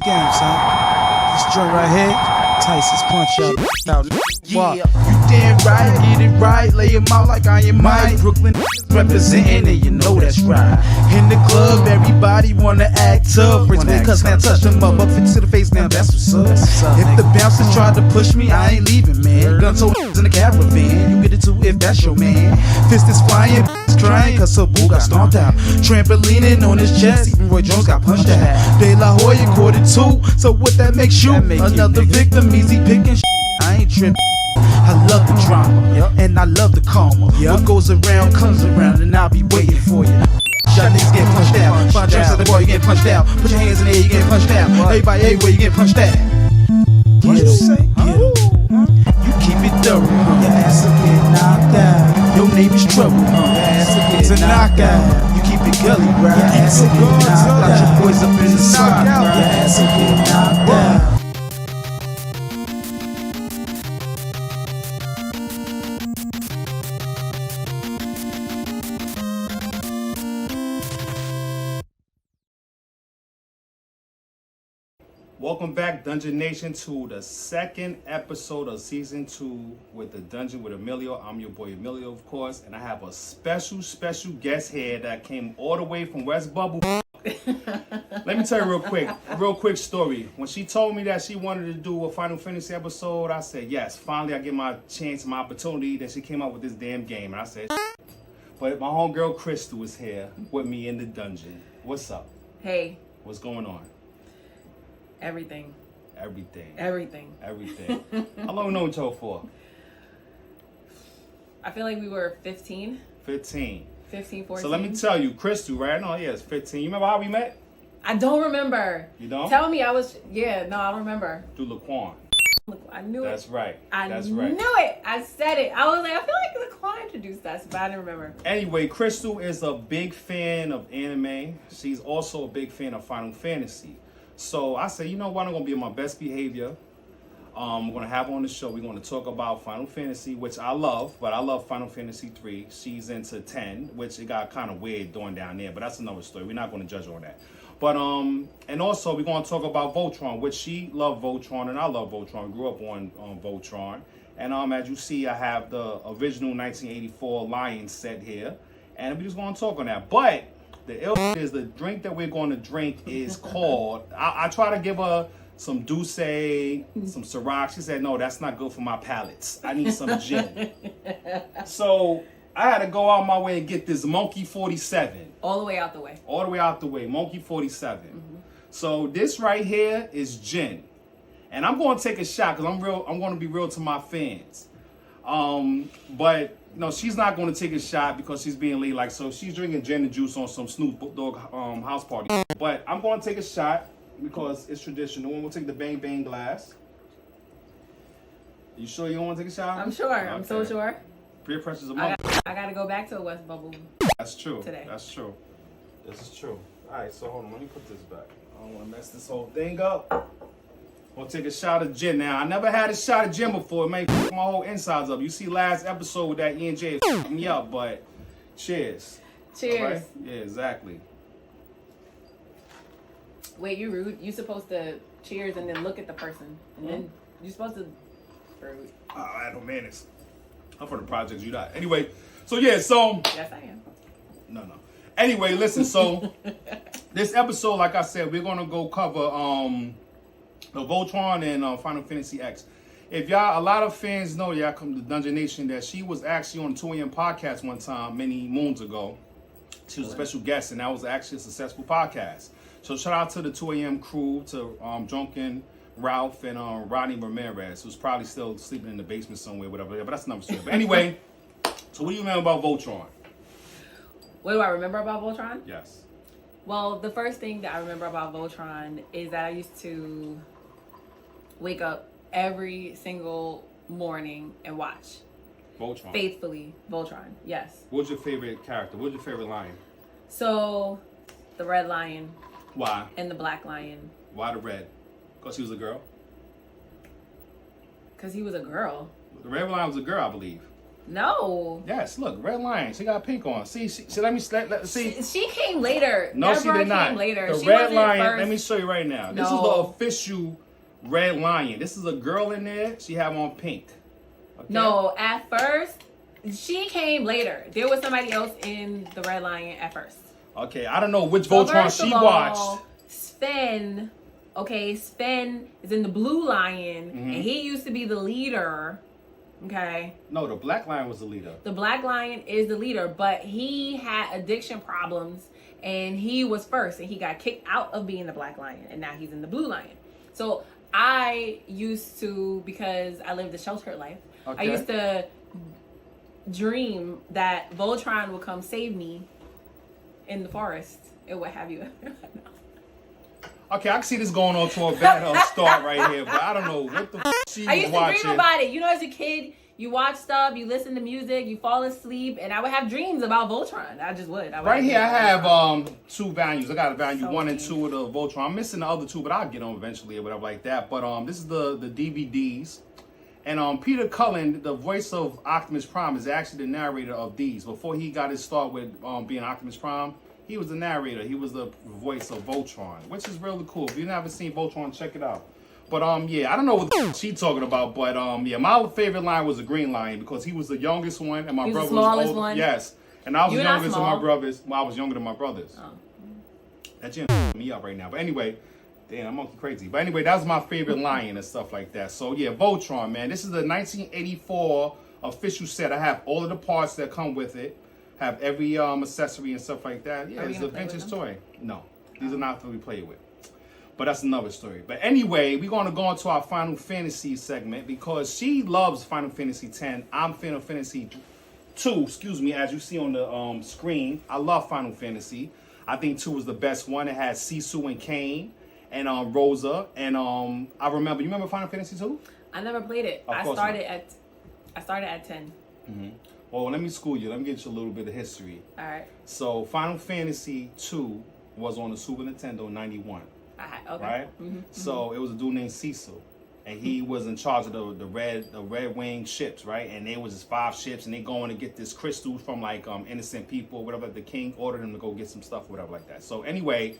game, son. This joint right here, Tyson's punch out. Yeah, you damn right, get it right, lay him out like I am Mike. Brooklyn representing, and you know that's right. In the club, everybody wanna act tough. Cause now touch them up, fix to the face, now that's what's up. If the bouncers tried to push me, I ain't leaving, man. Guns so in the caravan, you get it too if that's your man. Fist is flying, crying, cause Sabu got stomped out. Trampolining on his chest, even Roy Jones got punched out. De La Hoya caught it too, so what that makes you? Another victim, easy picking I ain't tripping. I love the drama, and I love the karma. What goes around comes around, and I'll be waiting for you. Y'all niggas get punched out. Find tracks at the boy, you get punched out. Put your hands in the air, you get punched out. Everybody everywhere, you get punched out. What you say? You keep it thorough, your ass will get knocked out. Your name is trouble, your ass will get knocked out. You keep it gully, right? Your ass will get knocked out. Your boys up in the side, your ass will get knocked out. Welcome back, Dungeon Nation, to the second episode of Season 2 with the Dungeon with Amillieo. I'm your boy Amillieo, of course, and I have a special guest here that came all the way from West Bubble. Let me tell you real quick story. When she told me that she wanted to do a Final Fantasy episode, I said, yes, finally I get my chance, my opportunity. Then she came up with this damn game, and I said, but my homegirl Crystal is here with me in the dungeon. What's up? Hey. What's going on? Everything. How long we know each other for? I feel like we were 15. 15. 15, 14. So let me tell you, Crystal, right? No, yeah, it's 15. You remember how we met? I don't remember. You don't? Tell me I don't remember. Through Laquan. I knew it. That's right. I knew it. I said it. I was like, I feel like Laquan introduced us, but I didn't remember. Anyway, Crystal is a big fan of anime. She's also a big fan of Final Fantasy. So I said, you know what, I'm going to be on my best behavior. We're going to have her on the show. We're going to talk about Final Fantasy, which I love, but I love Final Fantasy 3. She's into 10, which it got kind of weird doing down there, but that's another story. We're not going to judge on that. But, and also we're going to talk about Voltron, which she loved Voltron, and I love Voltron. Grew up on Voltron. And as you see, I have the original 1984 Lion set here, and we're just going to talk on that. But the ill is the drink that we're going to drink is called, I try to give her some Douce, some Ciroc. She said, no, that's not good for my palates. I need some gin. So I had to go out my way and get this Monkey 47. All the way out the way. Monkey 47. Mm-hmm. So this right here is gin. And I'm going to take a shot because I'm going to be real to my fans. But no, she's not going to take a shot because she's being late. So she's drinking gin and juice on some Snoop Dogg house party. But I'm going to take a shot because it's traditional. And we'll take the bang bang glass. You sure you don't want to take a shot? I'm sure. Okay. I'm so sure. Peer pressure's a month. I got to go back to a West Bubble. That's true. Today. That's true. This is true. All right, so hold on. Let me put this back. I don't want to mess this whole thing up. We'll take a shot of gin. Now, I never had a shot of gin before. It may fuck my whole insides up. You see last episode with that E&J fucking me up, but cheers. Cheers. All right? Yeah, exactly. Wait, you rude. You supposed to cheers and then look at the person. And then you're supposed to rude. I had no manners. I'm from the projects, you not. Anyway, so yeah, so. Yes, I am. No. Anyway, listen, so this episode, like I said, we're going to go cover the Voltron and Final Fantasy X. If y'all, a lot of fans know, y'all come to Dungeon Nation, that she was actually on the 2 AM podcast one time, many moons ago. She was a special guest, and that was actually a successful podcast. So shout out to the 2 AM crew, to Drunken Ralph and Rodney Ramirez, who's probably still sleeping in the basement somewhere, whatever. But that's another story. But anyway, so what do you remember about Voltron? What do I remember about Voltron? Yes. Well, the first thing that I remember about Voltron is that I used to wake up every single morning and watch. Voltron. Faithfully, Voltron, yes. What's your favorite character? What's your favorite lion? So, the red lion. Why? And the black lion. Why the red? Because he was a girl? Because he was a girl. The red lion was a girl, I believe. No. Yes, look, Red Lion. She got pink on. See, let me see. She came later. No, Deborah she did not. Came later. The She Red wasn't Lion. first. Let me show you right now. This is the official Red Lion. This is a girl in there. She have on pink. Okay? No, at first she came later. There was somebody else in the Red Lion at first. Okay, I don't know which So Voltron first she of all, watched. Sven. Okay, Sven is in the Blue Lion, and he used to be the leader. Okay. No, the Black Lion was the leader. The Black Lion is the leader, but he had addiction problems, and he was first, and he got kicked out of being the Black Lion, and now he's in the Blue Lion. So I used to, because I lived a sheltered life, I used to dream that Voltron would come save me in the forest and what have you. Okay, I can see this going on to a bad start right here, but I don't know what the she I used was watching. to dream about it. You know, as a kid, you watch stuff, you listen to music, you fall asleep, and I would have dreams about Voltron. I just would. Right here, I have two values. I got a value So 1 and 2 of the Voltron. I'm missing the other 2, but I'll get them eventually or whatever like that. But this is the DVDs. And Peter Cullen, the voice of Optimus Prime, is actually the narrator of these. Before he got his start with being Optimus Prime, he was the narrator. He was the voice of Voltron, which is really cool. If you haven't seen Voltron, check it out. But yeah, I don't know what she talking about, but yeah, my favorite line was the Green Lion because he was the youngest one and my brother was the smallest oldest. one? Yes. And I was You're the not youngest of my small. brothers. Well, I was younger than my brothers. Oh. That you me up right now. But anyway, damn, I'm monkey crazy. But anyway, that was my favorite lion and stuff like that. So yeah, Voltron, man. This is the 1984 official set. I have all of the parts that come with it. Have every accessory and stuff like that. Yeah, it's a vintage toy. No, these are not to be played with. But that's another story. But anyway, we're going to go into our Final Fantasy segment because she loves Final Fantasy X. I'm Final Fantasy 2, excuse me, as you see on the screen. I love Final Fantasy. I think 2 was the best one. It had Sisu and Kain and Rosa. And I remember, you remember Final Fantasy 2? I never played it. I started at 10. Mm-hmm. Well, let me school you. Let me get you a little bit of history. All right. So Final Fantasy 2 was on the Super Nintendo in 91. Okay. Right? Mm-hmm. So it was a dude named Cecil. And he was in charge of the red wing ships, right? And there was just 5 ships, and they going to get this crystal from like innocent people, whatever. The king ordered him to go get some stuff, whatever like that. So anyway,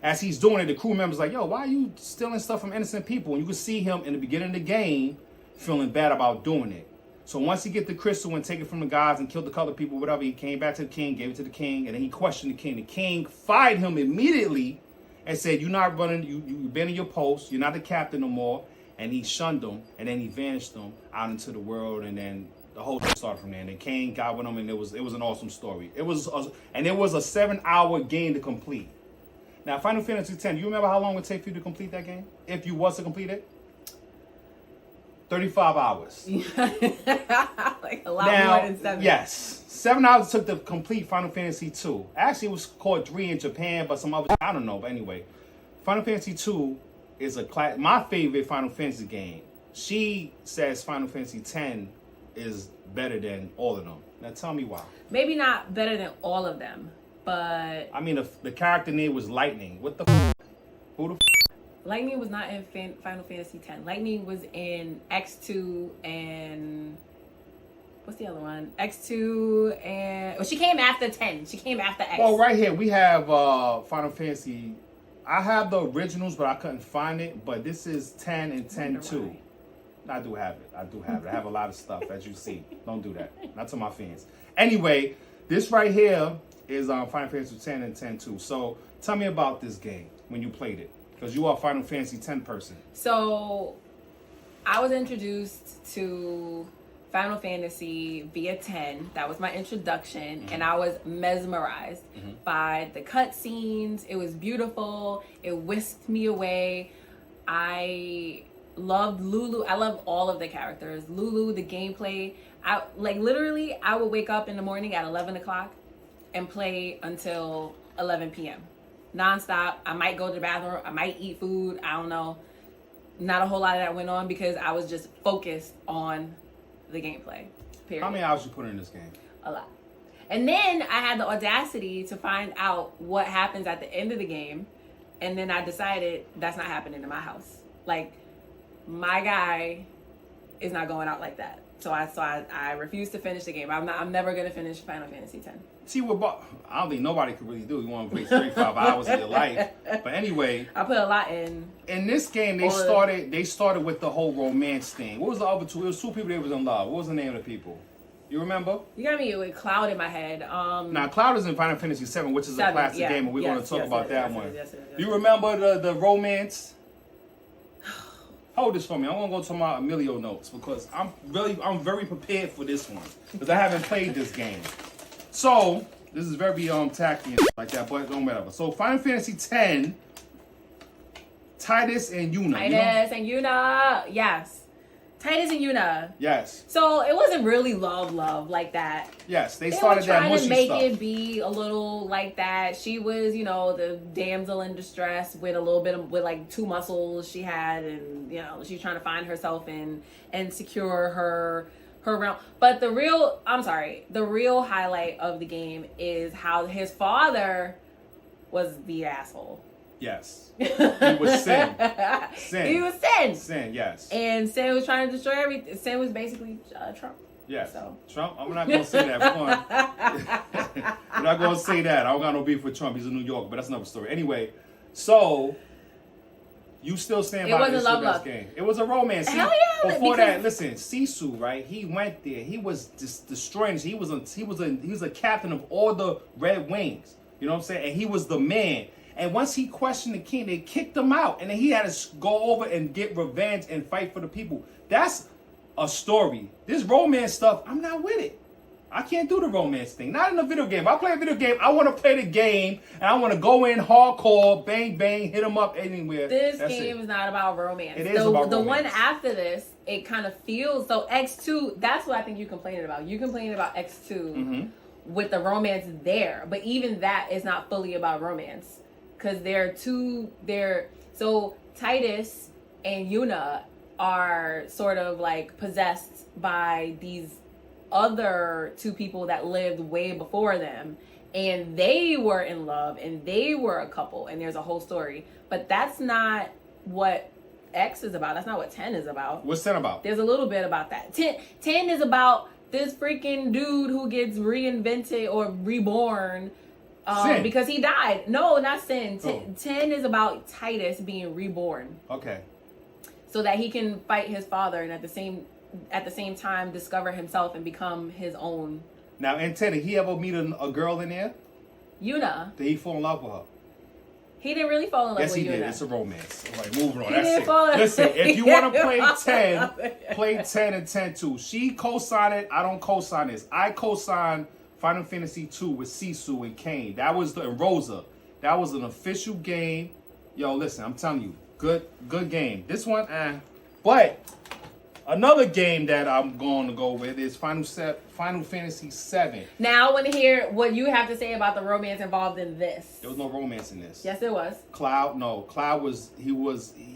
as he's doing it, the crew member's like, yo, why are you stealing stuff from innocent people? And you can see him in the beginning of the game feeling bad about doing it. So once he get the crystal and take it from the gods and kill the colored people, whatever, he came back to the king, gave it to the king, and then he questioned the king. The king fired him immediately and said, you're not running, you've been in your post, you're not the captain no more. And he shunned him, and then he vanished him out into the world, and then the whole thing started from there. And then Cain got with him, and it was an awesome story. It was a 7-hour game to complete. Now, Final Fantasy X, you remember how long it would take for you to complete that game? If you was to complete it? 35 hours. Like a lot more than 7. Yes. 7 hours took to complete Final Fantasy 2. Actually, it was called 3 in Japan, but some other, I don't know. But anyway, Final Fantasy 2 is my favorite Final Fantasy game. She says Final Fantasy X is better than all of them. Now tell me why. Maybe not better than all of them, but I mean, the character name was Lightning. What the f***? Who the f***? Lightning was not in Final Fantasy X. Lightning was in X2 and what's the other one? X2 and she came after 10. She came after X. Well, right here we have Final Fantasy. I have the originals, but I couldn't find it. But this is 10 and 10-2. I do have it. I have a lot of stuff, as you see. Don't do that. Not to my fans. Anyway, this right here is Final Fantasy 10 and 10-2. So tell me about this game when you played it. Because you are a Final Fantasy X person. So I was introduced to Final Fantasy via 10. That was my introduction. And I was mesmerized by the cutscenes. It was beautiful. It whisked me away. I loved Lulu. I loved all of the characters. Lulu, the gameplay. I would wake up in the morning at 11 o'clock and play until 11 p.m. Non-stop. I might go to the bathroom. I might eat food. I don't know. Not a whole lot of that went on because I was just focused on the gameplay. Period. How many hours you put in this game? A lot. And then I had the audacity to find out what happens at the end of the game. And then I decided that's not happening in my house. Like, my guy is not going out like that. So I refuse to finish the game. I'm never gonna finish Final Fantasy X. See what I don't think nobody could really do. You want to waste 35 hours of your life. But anyway, I put a lot in. In this game, they started with the whole romance thing. What was the other two? It was two people that was in love. What was the name of the people? You remember? You got me with Cloud in my head. Now Cloud is in Final Fantasy VII, which is a classic game, and we're going to talk about that one. Yes. You remember the romance? Hold this for me. I want to go to my Amillieo notes because I'm very prepared for this one because I haven't played this game. So this is very tacky and like that, but don't matter. So Final Fantasy X, Titus and Yuna. And Yuna, yes. Titus and Yuna. Yes. So it wasn't really love like that. Yes, they started that mushy stuff. They were trying to make it be a little like that. She was, the damsel in distress with a little bit with like two muscles she had, and she's trying to find herself and secure her realm. But the real highlight of the game is how his father was the asshole. Yes. He was Sin. He was Sin. Sin, yes. And Sin was trying to destroy everything. Sin was basically Trump. Yes. So. Trump? I'm not going to say that. I'm not going to say that. I don't got no beef with Trump. He's in New York, but that's another story. Anyway, so you still stand by this love game. It was a romance. Hell yeah. Before that, listen, Sisu, right? He went there. He was just destroying. He was a captain of all the Red Wings. You know what I'm saying? And he was the man. And once he questioned the king, they kicked him out. And then he had to go over and get revenge and fight for the people. That's a story. This romance stuff, I'm not with it. I can't do the romance thing. Not in a video game. If I play a video game, I want to play the game. And I want to go in hardcore, bang, bang, hit them up anywhere. This game is not about romance. It is about romance. The one after this, it kind of feels... So X2, that's what I think you're complaining about. You're complaining about X2 with the romance there. But even that is not fully about romance. Because so Titus and Yuna are sort of like possessed by these other two people that lived way before them, and they were in love and they were a couple, and there's a whole story. But that's not what X is about. That's not what 10 is about. What's 10 about? There's a little bit about that. 10 is about this freaking dude who gets reinvented or reborn. Because he died. No, not Sin. 10 is about Titus being reborn. Okay. So that he can fight his father and at the same time discover himself and become his own. Now, in 10, did he ever meet a girl in there? Yuna. Did he fall in love with her? He didn't really fall in love with Yuna. Yes, he did. It's a romance. All right, moving on. He didn't fall in Listen, if you want to play 10, play 10 and 10 too. She co-signed it. I don't co-sign this. I co-sign Final Fantasy II with Sisu and Kane. And Rosa. That was an official game. Yo, listen, I'm telling you, good game. This one, But another game that I'm going to go with is Final Fantasy VII. Now I want to hear what you have to say about the romance involved in this. There was no romance in this. Yes, there was. Cloud was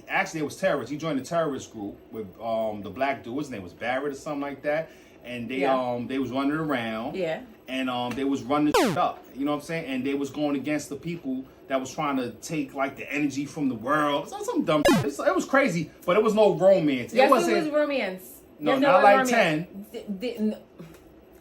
actually it was terrorist. He joined the terrorist group with the black dude. His name was Barrett or something like that. And they was running around. Yeah. And they was running up. You know what I'm saying? And they was going against the people that was trying to take like the energy from the world. Some dumb shit. It was crazy, but it was no romance. Yes, it was romance. No, not like romance. 10.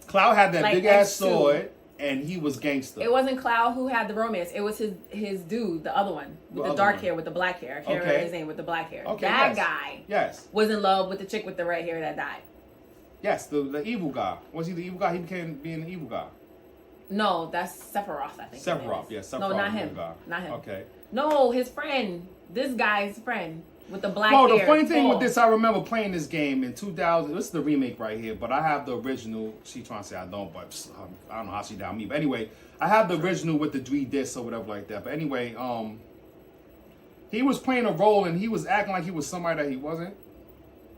Cloud had that like big ass sword, and he was gangster. It wasn't Cloud who had the romance. It was his dude, the other one, with the dark hair, with the black hair. I can't remember his name, with the black hair. Okay, that guy was in love with the chick with the red hair that died. Yes, the evil guy. Was he the evil guy? He became being the evil guy. No, that's Sephiroth, I think. Sephiroth, yes. Sephiroth. No, not him. Guy. Not him. Okay. No, his friend. This guy's friend with the black hair. Well, the funny thing with this, I remember playing this game in 2000. This is the remake right here, but I have the original. She trying to say I don't, but I don't know how she down me. But anyway, I have the original with the 3 discs or whatever like that. But anyway, he was playing a role and he was acting like he was somebody that he wasn't.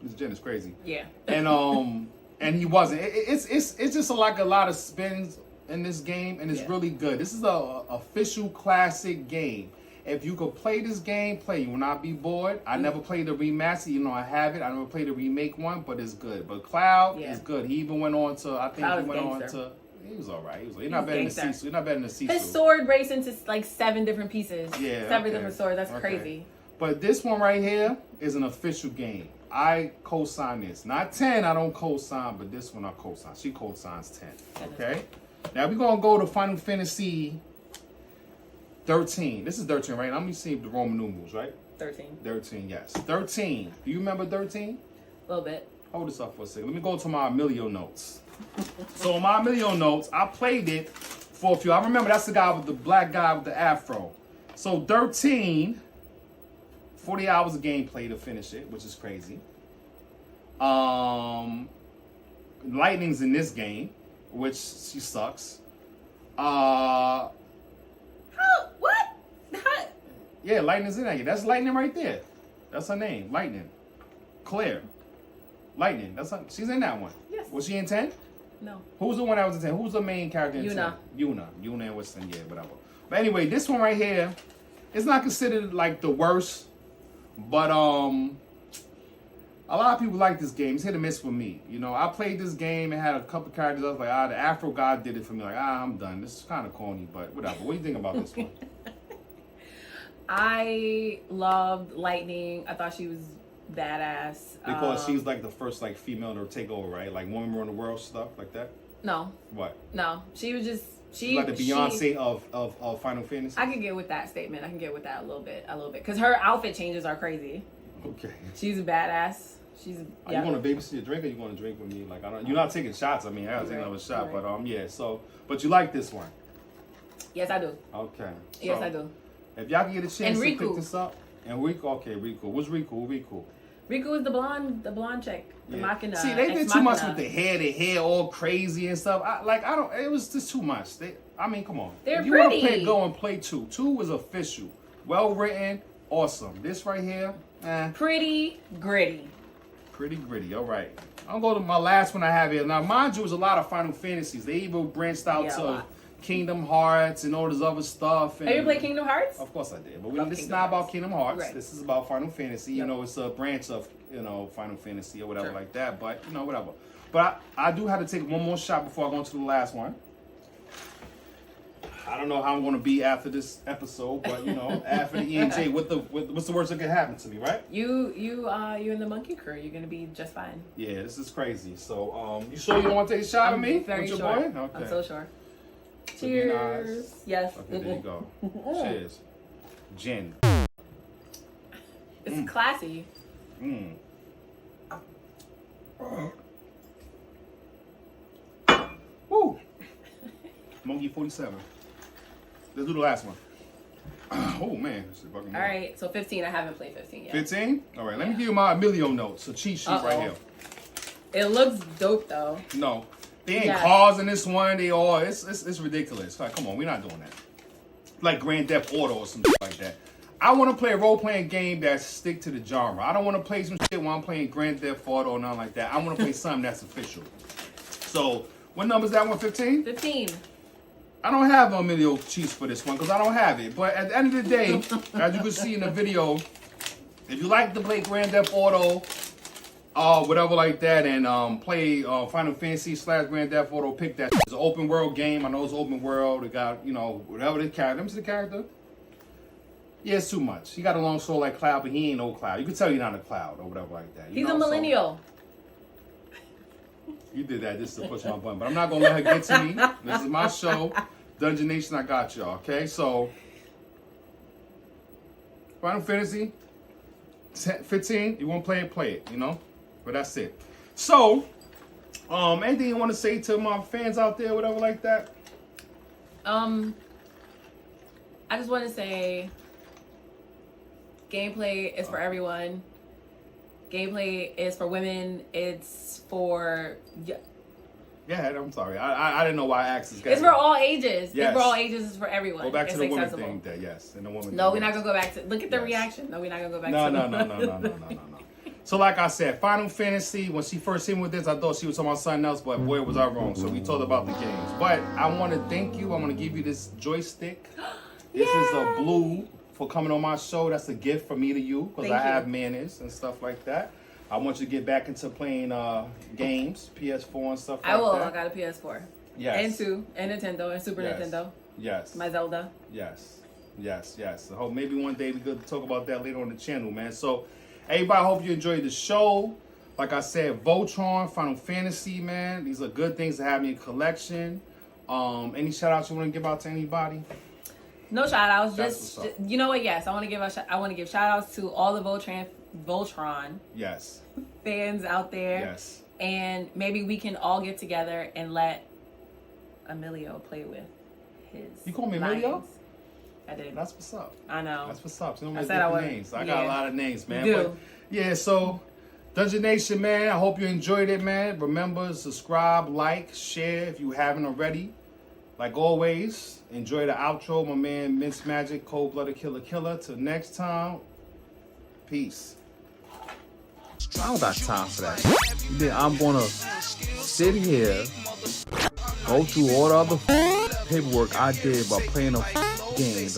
This Jen is crazy. Yeah. And he wasn't. It's just like a lot of spins in this game, and it's really good. This is a official classic game. If you could play this game, you will not be bored. I never played the remaster, I have it. I never played the remake one, but it's good. But Cloud is good. He even went on to, he was alright. He's not better than Sisu. He's not better than Sisu. His sword breaks into like 7 different pieces. Yeah. 7 different swords. That's crazy. But this one right here is an official game. I co-sign this. Not 10, I don't co-sign, but this one I co-sign. She co-signs 10. Okay? Now we're going to go to Final Fantasy 13. This is 13, right? Let me see the Roman numerals, right? 13. 13, yes. 13. Do you remember 13? A little bit. Hold this up for a second. Let me go to my Amillieo notes. So my Amillieo notes, I played it for a few. I remember that's the guy with the black guy with the afro. So 13, 40 hours of gameplay to finish it, which is crazy. Lightning's in this game, which she sucks. How? What? How? Yeah, Lightning's in that game. That's Lightning right there. That's her name, Lightning. Claire. Lightning. That's her. She's in that one. Yes. Was she in 10? No. Who's the one that was in 10? Who's the main character in 10? Yuna. Yuna was in, yeah, whatever. But anyway, this one right here, it's not considered like the worst, but a lot of people like this game. It's hit or miss with me. You know, I played this game and had a couple characters. I was like, the Afro guy did it for me. Like, I'm done. This is kind of corny, but whatever. What do you think about this one? I loved Lightning. I thought she was badass. Because she's like the first like female to take over, right? Like woman run the world stuff like that. No. What? No. She was just she's like the Beyonce of Final Fantasy. I can get with that statement. I can get with that a little bit, because her outfit changes are crazy. Okay. She's a badass. She's. Are you going to babysit your drink, or you going to drink with me? Like you're not taking shots. I mean, I gotta take another shot, right. but yeah. So, but you like this one? Yes, I do. Okay. Yes, I do. If y'all can get a chance to Riku. pick this up, and Riku, okay, Riku. What's Riku? Riku. Riku is the blonde chick, the Machina. See, they did too much with the hair all crazy and stuff. It was just too much. I mean, come on. They're if you pretty. want to play, go and play 2. 2 was official, well written, awesome. This right here, pretty gritty. Pretty gritty. All right, I'll go to my last one I have here. Now, mind you, it was a lot of Final Fantasies. They even branched out to Kingdom Hearts and all this other stuff. And, have you played Kingdom Hearts? Of course I did. But this is not about Kingdom Hearts. Right. This is about Final Fantasy. You know, it's a branch of, Final Fantasy or whatever like that. But, whatever. But I do have to take one more shot before I go into the last one. I don't know how I'm going to be after this episode, but, after the ENJ, what's the worst that could happen to me, right? You and the monkey crew, you're going to be just fine. Yeah, this is crazy. So, you sure you don't want to take a shot with me? Very with your sure. boy? Okay. I'm so sure. So Cheers. Yes. Okay, there you go. Cheers. Gin. It's classy. Woo. Monkey 47. Let's do the last one. Oh man. All right, so 15. I haven't played 15 yet. 15? All right, let me give you my Amillieo notes. A cheat sheet right here. It looks dope though. No. They ain't cars in this one. They all it's ridiculous. Like, come on, we're not doing that. Like Grand Theft Auto or something like that. I want to play a role-playing game that stick to the genre. I don't want to play some shit while I'm playing Grand Theft Auto or nothing like that. I want to play something that's official. So, what number is that one? 15? 15. I don't have Amillieo cheats for this one because I don't have it. But at the end of the day, as you can see in the video, if you like to play Grand Theft Auto, whatever like that, and play Final Fantasy / Grand Theft Auto, pick that. It's an open world game. I know it's open world. It got, whatever the character. Let me see the character. Yeah, it's too much. He got a long sword like Cloud, but he ain't no Cloud. You can tell you're not a Cloud or whatever like that. He's a millennial. You did that just to push my button, but I'm not gonna let her get to me. This is my show, Dungeon Nation. I got y'all. Okay, so Final Fantasy 15. You want to play it. But that's it. So, anything you want to say to my fans out there, whatever like that? I just want to say, gameplay is for everyone. Gameplay is for women. It's for... Yeah, I'm sorry. I didn't know why I asked this guy. It's for all ages. Yes. It's for all ages. It's for everyone. Go back to the woman accessible. thing there, yes. And the woman No, thing, we're not yes. going to go back to... Look at the reaction. No, we're not going to go back No. to... No. So like I said, Final Fantasy, when she first hit me with this, I thought she was talking about something else, but boy, was I wrong. So we talked about the games. But I want to thank you. I'm going to give you this joystick. This is a blue for coming on my show. That's a gift from me to you because I have manners and stuff like that. I want you to get back into playing games, PS4 and stuff like that. I will. I got a PS4. Yes. And 2. And Nintendo. And Super Nintendo. Yes. My Zelda. Yes. I hope maybe one day we could talk about that later on the channel, man. So Everybody, hope you enjoyed the show. Like I said, Voltron, Final Fantasy, man. These are good things to have in your collection. Any shout outs you want to give out to anybody? No shout outs. That's Just you know what? Yes, I want to give shout outs to all the Voltron Yes. fans out there. Yes. And maybe we can all get together and let Amillieo play with his. You call me lions. Amillieo? I did. That's what's up. I know. That's what's up. So you I know, said I different would. names. I got a lot of names, man. You But do. yeah, so Dungeon Nation, man. I hope you enjoyed it, man. Remember, subscribe, like, share if you haven't already. Like always, enjoy the outro, my man Mince Magic, Cold Blooded Killer Killer. Till next time, peace. I don't got time for that. Then I'm gonna sit here, go through all the other paperwork I did by playing a game.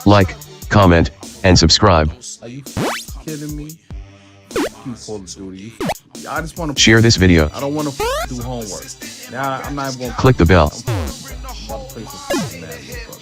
Like, comment, and subscribe. Are you kidding me? You Call of Duty. I just want to Share this video. I don't want to do homework. Now I'm not even gonna Click the bell. I'm gonna play some Mario, bro.